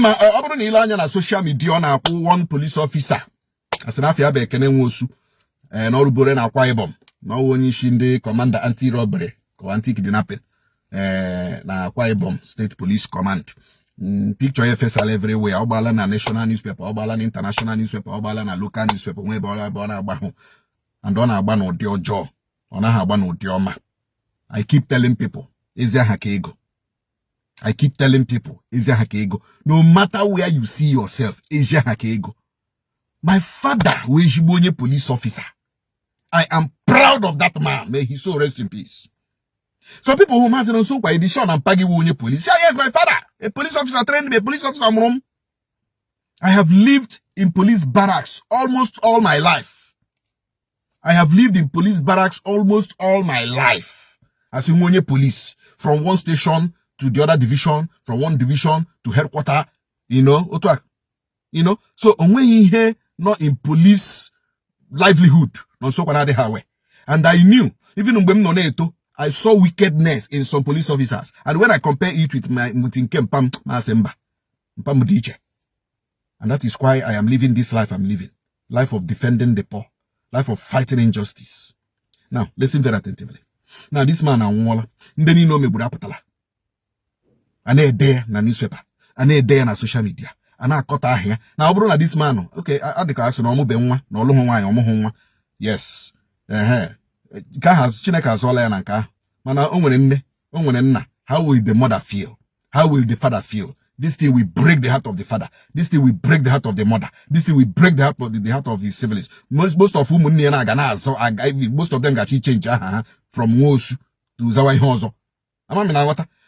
Uzodinma, ọbụrụ na ile anya na social media ọ na-akwụ one police officer asị na afọ Ekene nwosu na ọrụbore na Akwa Ibom na onye isi ndị commander anti-robbery or anti-kidnapping na Akwa Ibom State Police Command. Picture FSL everywhere. Ọgbala na national newspaper, ọgbala na international newspaper, ọgbala na local newspaper. Nwe ebe ọ na-agba hụ. And ọ na-agba n'ụdị ọjọọ. Ọ naghị agba n'ụdị ọma. I keep telling people, ezi aha ka ego. I keep telling people, ezi aha ka ego. No matter where you see yourself, ezi aha ka ego. My father was a police officer. I am proud of that man. May he so rest in peace. So people who must know why the Sean and Paggy were police. Yeah, yes, my father, a police officer trained me, a police officer from Rome. I have lived in police barracks almost all my life. I have lived in police barracks almost all my life. As in one police, from one station to the other division, from one division to headquarters, you know, so when you hear not in police livelihood, no so and I knew, even when I saw wickedness in some police officers. And when I compare it with my Mutinkem and that is why I am living this life I'm living. Life of defending the poor. Life of fighting injustice. Now, listen very attentively. Now, this man and then you know me Budapatala. And they're there na newspaper. And they're there na social media. And I cut out here. Now, bro, this man, okay, I think I saw no benwa, no long. Yes. Chineke azụọla ya na nka mana o nwere nne how will the mother feel? How will the father feel? This thing will break the heart of the father. This thing will break the heart of the mother. This thing will break the heart of the civilians. Most of whom most of them got change from Wosu to Zawai Hozo.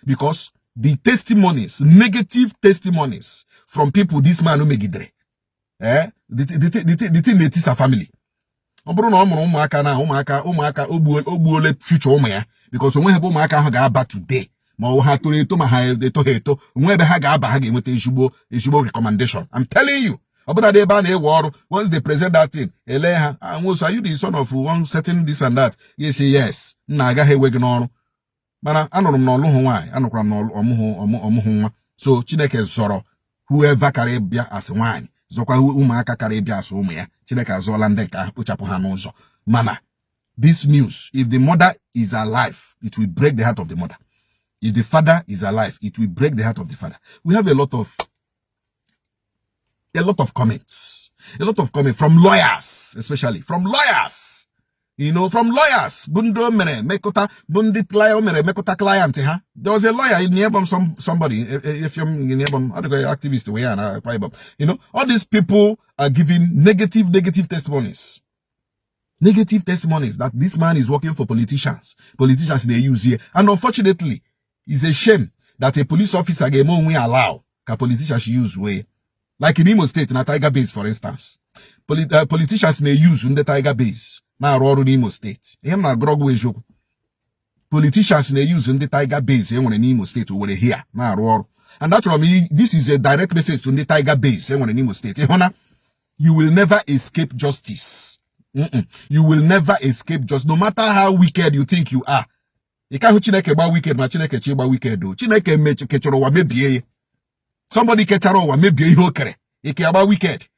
Because the testimonies, negative testimonies from people this man who make it the thing is a family. Ọbụrụ na ọ mụrụ ụmụaka na ụmụaka ogbuole future ụmụ ya because onwe ebe ụmụaka ahụ ga-aba today ma ọ ha toro eto ma ha eto onwe ebe ha ga-aba ha ga-enweta ezigbo recommendation. I'm telling you, ọbụna dị ebe a na-ewe ọrụ once they present that thing ele ha are you the son of one certain this and that? Yes nna agaghị ewe gị n'ọrụ mana anụrụ m na ọlụhụ nwaanyị anụkwara m na ọmụhụ nwa so Chineke zọrọ whoever kara bịa as nwaanyị zọkwa ụmụaka kara bịa as ụmụ ya Chineke azọla ndị nke kpochapụ ha n'ụzọ mana this news, if the mother is alive, it will break the heart of the mother. If the father is alive, it will break the heart of the father. We have a lot of comments from lawyers, especially from lawyers. From lawyers. Bundo mere mekota bundi client mere mekota client ha. There was a lawyer in nearby somebody. If you're in nearby, activist way and all these people are giving negative testimonies. Negative testimonies that this man is working for politicians. Politicians they use here. And unfortunately, it's a shame that a police officer get more we allow that politicians use way. Like in Imo State, in a Tiger base, for instance. Politicians may use in the Tiger base. Now, in Imo State. Politicians may use in the Tiger base in Imo State over here. Now, and that's what I mean. This is a direct message to the Tiger base in Imo State. You will never escape justice. You will never escape justice, no matter how wicked you think you are. You can't Chineke ba wicked, ma Chineke chi ba wicked do. Chineke me kechoro wa mebie. Somebody kecharo wa mebie ihe okere. Ike aba wicked.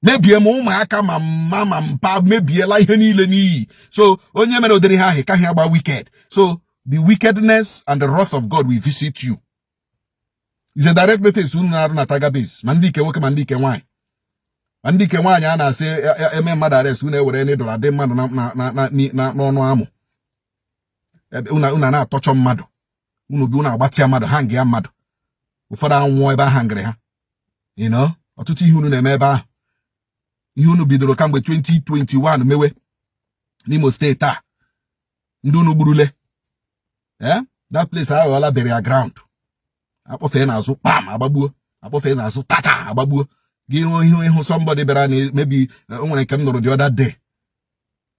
Mebie mo ụmụaka ma mama mpa mebie la ihe niile n'iyi. So onye mere odere ha ka ha aba wicked. So the wickedness and the wrath of God will visit you. It's a direct message to na Tiger base. Mandike woke mandike nwanyị. Ndị ke nwaanyị a na-asị eme mmadụ arrest unu ewere any dollar dị mmadụ na n'ọnụ amụ unu na-atọchọ mmadụ unu bi unu agbatịa mmadụ hang ya mmadụ ụfọdụ anwụọ ebe ahụ ngịrị ha ọtụtụ ihe unu na-eme ebe ahụ ihe unu bidoro kamgbe 2021 mewe n'Imo State a ndị unu gburule that place aghọọla burial ground akpọfee n'azụ kpam agbagbuo akpọfee n'azụ tata agbagbuo Give somebody better maybe when I nụrụ the other day.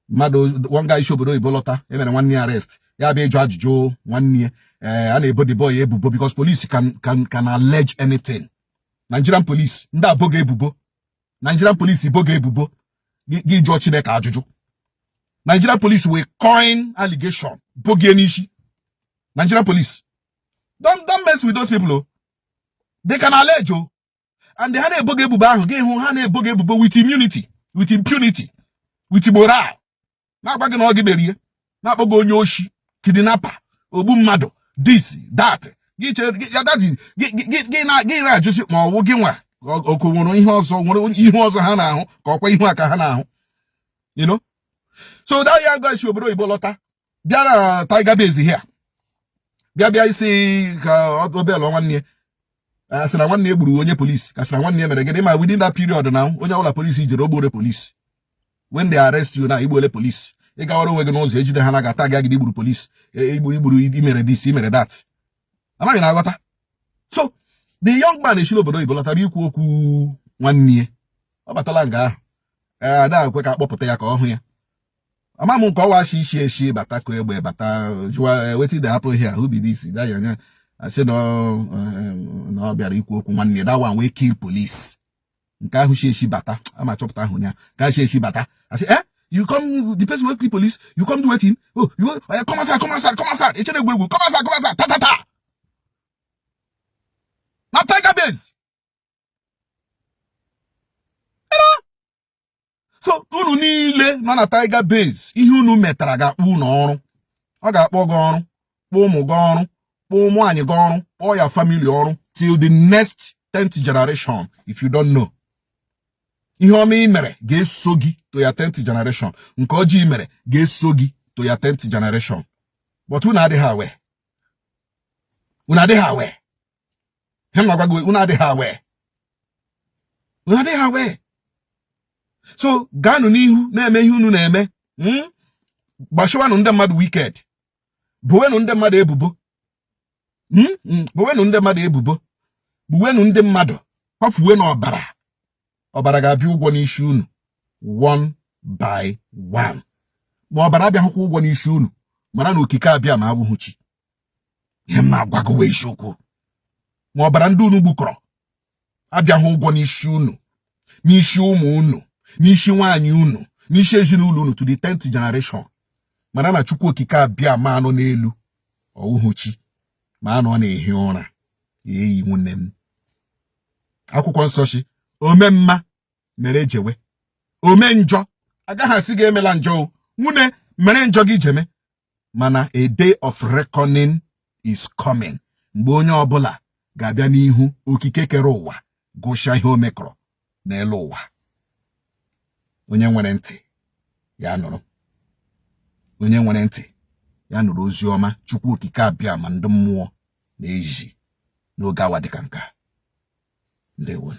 One guy showed Ibolota, even 1 year arrest. Yeah, be Judge Joe 1 year. And a body boy ebubo because police can allege anything. Nigerian police, nda boge ebubo. Nigerian police boge ebubo. Give George Chineke ajuju. Nigerian police will coin allegation. Boge nishi. Nigerian police. Don't mess with those people. They can allege you. And they had a buggy buba, gave who had a buggy buba with immunity, with impunity, with morale. Not back in Ogiberia, not Bogo Yoshi, kidnapper, Obumado, this, that. Get just more working one. He also Hana, or you know. So that young guy should be Bolota. There are tiger base here. There I see Otobel 1 year. As I 1 year Burunia police, as I 1 year again, within that period now, when all the police is the robo police. When they arrest you now, Igbo police. They got over knows the Hanaga tag Igbo police. Igbo this, that. Am I in Agata? So the young man is Ibolota 1 year. Obatalanga. Now quick up Potayako here. Amamu Kawa she Batako Bata waiting the apple here. Who be this? I said no be equal 1 year. That one will kill police. Nka who she bata. I'm a chop tahunya. Ka she bata. I say, you come, the person will kill police. You come do waiting. Oh, you come outside. It's a come outside. Ta. Not tiger base. So, unu niile nọ na tiger base. Ihe unu metara ga unu ọrụ. Ọ ga-akpọ gị ọrụ, kpọọ ụmụ gị ọrụ, kpọọ ụmụ anyị gị ọrụ, kpọọ ya family ọrụ till the next 10th generation if you don't know. Ihe ọma ị mere ga-eso gị to your 10th generation. Nke ọjọọ ị mere ga-eso gị to your 10th generation. But unu adịghị awe. Unu adịghị awe. Hem na gwa gị unu adịghị awe. Unu adịghị awe. So, ganu n'ihu na-eme ihe unu na-eme. Gbashiwanụ ndị mmadụ wicked. Buwenụ ndị mmadụ ebubo. Buwenụ ndị mmadụ ebubo. Buwenụ ndị mmadụ. Kwafuwe n'ọbara. Ọbara ga-abịa ụgwọ n'isi unu. One by one. Ma ọbara abịaghịkwa ụgwọ n'isi unu. Mara na okike abịa ma abụghị chi. Ihe m na-agwagowe isiokwu. Ma ọbara ndị unu gbukọrọ. Abịaghị ụgwọ n'isi unu. N'isi ụmụ unu. Nishi nwaanyị unu, nishi ezinụlọ unu to the 10th generation. Mana na Chukwu okike abịa ma anọ n'elu. Ọwụhụ chi. Ma anọ na-ehi ụra. Eyi nwanne m. Akwụkwọ nsọ shi, ome mma mere jewe. Ome njọ, agaghị asị gị emela njọ. Nwune mere njọ gị jeme. Mana a day of reckoning is coming. Mgbe onye ọbụla ga-abịa n'ihu okike kere ụwa gụsịa ihe o mekọrọ n'elu ụwa. Onye nwere ntị ya nụrụ. Onye nwere ntị ya nụrụ ozi ọma Chukwu okike abịa ma ndị mmụọ na-eji n'oge awa dịka nka. Ndewo.